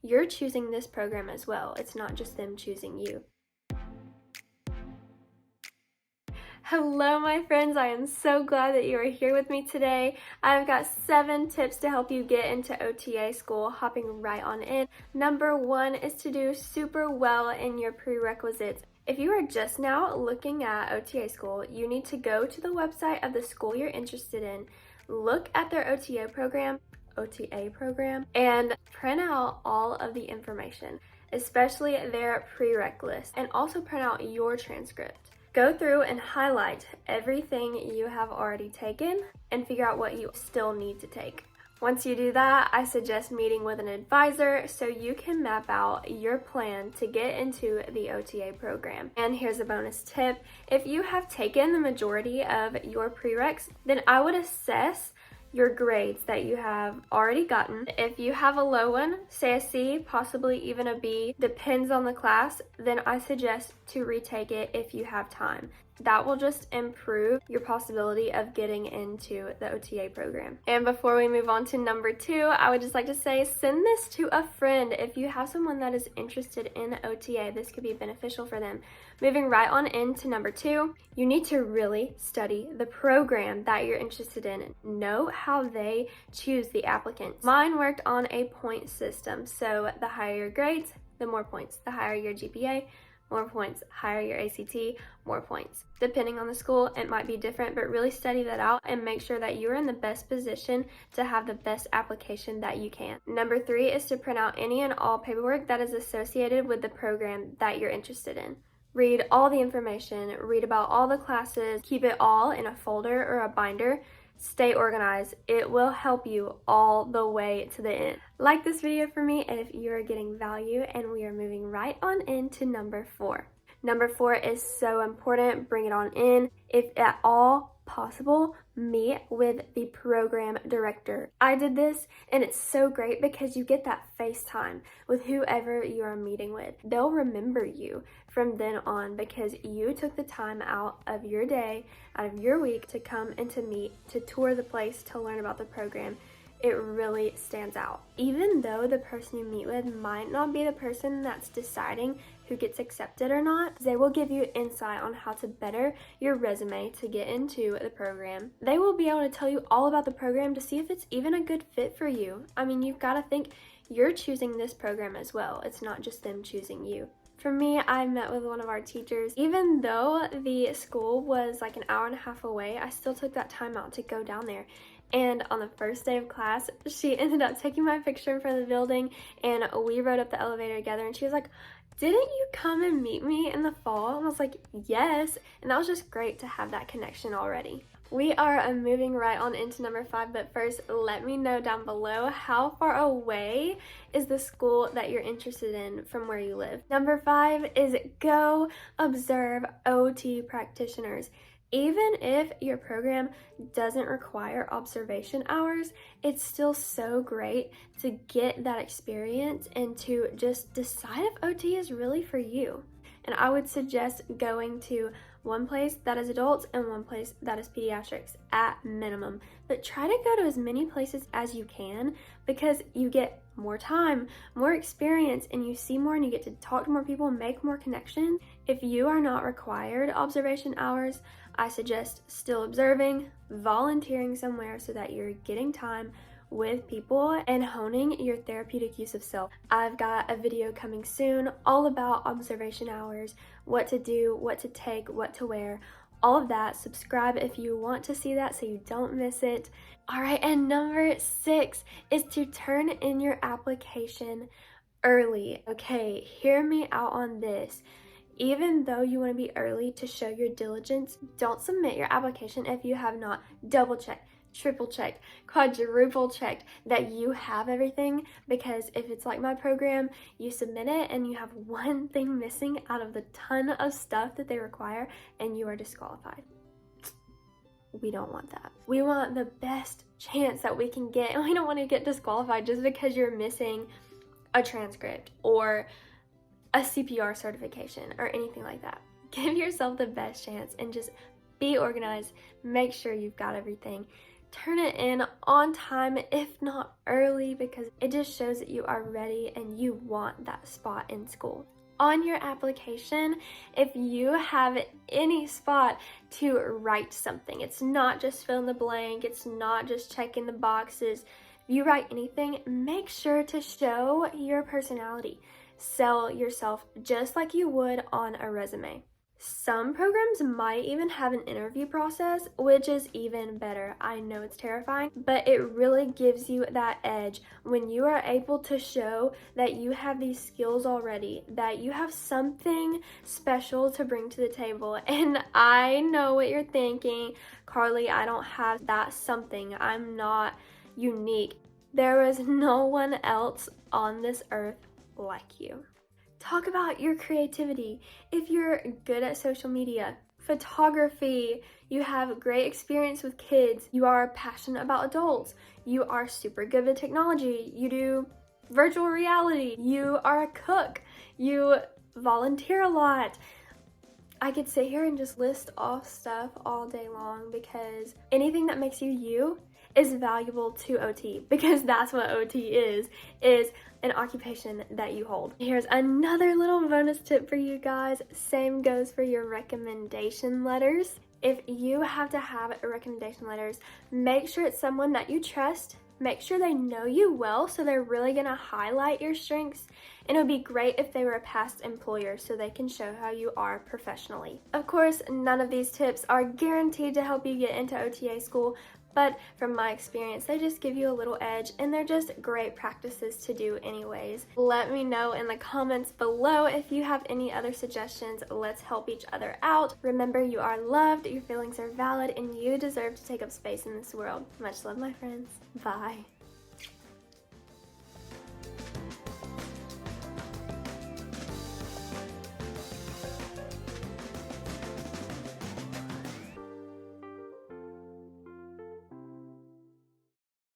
you're choosing this program as well. It's not just them choosing you. Hello, my friends. I am so glad that you are here with me today. I've got 7 tips to help you get into OTA school, hopping right on in. Number 1 is to do super well in your prerequisites. If you are just now looking at OTA school, you need to go to the website of the school you're interested in, look at their OTA program, and print out all of the information, especially their prereq list, and also print out your transcript. Go through and highlight everything you have already taken and figure out what you still need to take. Once you do that, I suggest meeting with an advisor so you can map out your plan to get into the OTA program. And here's a bonus tip. If you have taken the majority of your prereqs, then I would assess your grades that you have already gotten. If you have a low one, say a C, possibly even a B, depends on the class, then I suggest to retake it if you have time. That will just improve your possibility of getting into the OTA program. And before we move on to number 2, I would just like to say, send this to a friend. If you have someone that is interested in OTA, this could be beneficial for them. Moving right on into number 2, you need to really study the program that you're interested in. Know how they choose the applicants. Mine worked on a point system, so the higher your grades, the more points. The higher your GPA, more points. Higher your ACT, more points. Depending on the school, it might be different, but really study that out and make sure that you're in the best position to have the best application that you can. Number 3 is to print out any and all paperwork that is associated with the program that you're interested in. Read all the information, read about all the classes, keep it all in a folder or a binder. Stay organized. It will help you all the way to the end. Like this video for me if you're getting value, and we are moving right on into number 4. Number 4 is so important. Bring it on in. If at all possible, meet with the program director. I did this, and it's so great because you get that FaceTime with whoever you are meeting with. They'll remember you from then on because you took the time out of your day, out of your week to come and to meet, to tour the place, to learn about the program. It really stands out. Even though the person you meet with might not be the person that's deciding who gets accepted or not, they will give you insight on how to better your resume to get into the program. They will be able to tell you all about the program to see if it's even a good fit for you. I mean, you've got to think you're choosing this program as well. It's not just them choosing you. For me, I met with one of our teachers. Even though the school was like an hour and a half away, I still took that time out to go down there. And on the first day of class, she ended up taking my picture in front of the building, and we rode up the elevator together, and she was like, "Didn't you come and meet me in the fall?" And I was like, "Yes." And that was just great to have that connection already. We are moving right on into number 5, but first let me know down below how far away is the school that you're interested in from where you live. Number 5 is go observe OT practitioners. Even if your program doesn't require observation hours, it's still so great to get that experience and to just decide if OT is really for you. And I would suggest going to one place that is adults and one place that is pediatrics at minimum. But try to go to as many places as you can because you get more time, more experience, and you see more and you get to talk to more people and make more connections. If you are not required observation hours, I suggest still observing, volunteering somewhere so that you're getting time with people and honing your therapeutic use of self. I've got a video coming soon all about observation hours, what to do, what to take, what to wear, all of that. Subscribe if you want to see that so you don't miss it. All right, and number 6 is to turn in your application early. Okay, hear me out on this. Even though you want to be early to show your diligence, don't submit your application if you have not double-checked, triple-checked, quadruple-checked that you have everything, because if it's like my program, you submit it and you have one thing missing out of the ton of stuff that they require and you are disqualified. We don't want that. We want the best chance that we can get, and we don't want to get disqualified just because you're missing a transcript or a CPR certification or anything like that. Give yourself the best chance and just be organized. Make sure you've got everything. turn it in on time, if not early, because it just shows that you are ready and you want that spot in school. On your application, if you have any spot to write something, it's not just fill in the blank, it's not just checking the boxes. If you write anything, make sure to show your personality. Sell yourself just like you would on a resume. Some programs might even have an interview process, which is even better. I know it's terrifying, but it really gives you that edge when you are able to show that you have these skills already, that you have something special to bring to the table. And I know what you're thinking, Carly, I don't have that something. I'm not unique. There is no one else on this earth like you. Talk about your creativity. If you're good at social media, photography, you have great experience with kids, you are passionate about adults, you are super good with technology, you do virtual reality, you are a cook, you volunteer a lot. I could sit here and just list off stuff all day long, because anything that makes you you is valuable to OT, because that's what OT is an occupation that you hold. Here's another little bonus tip for you guys. Same goes for your recommendation letters. If you have to have recommendation letters, make sure it's someone that you trust. Make sure they know you well, so they're really gonna highlight your strengths. And it would be great if they were a past employer, so they can show how you are professionally. Of course, none of these tips are guaranteed to help you get into OTA school, but from my experience, they just give you a little edge, and they're just great practices to do anyways. Let me know in the comments below if you have any other suggestions. Let's help each other out. Remember, you are loved, your feelings are valid, and you deserve to take up space in this world. Much love, my friends. Bye.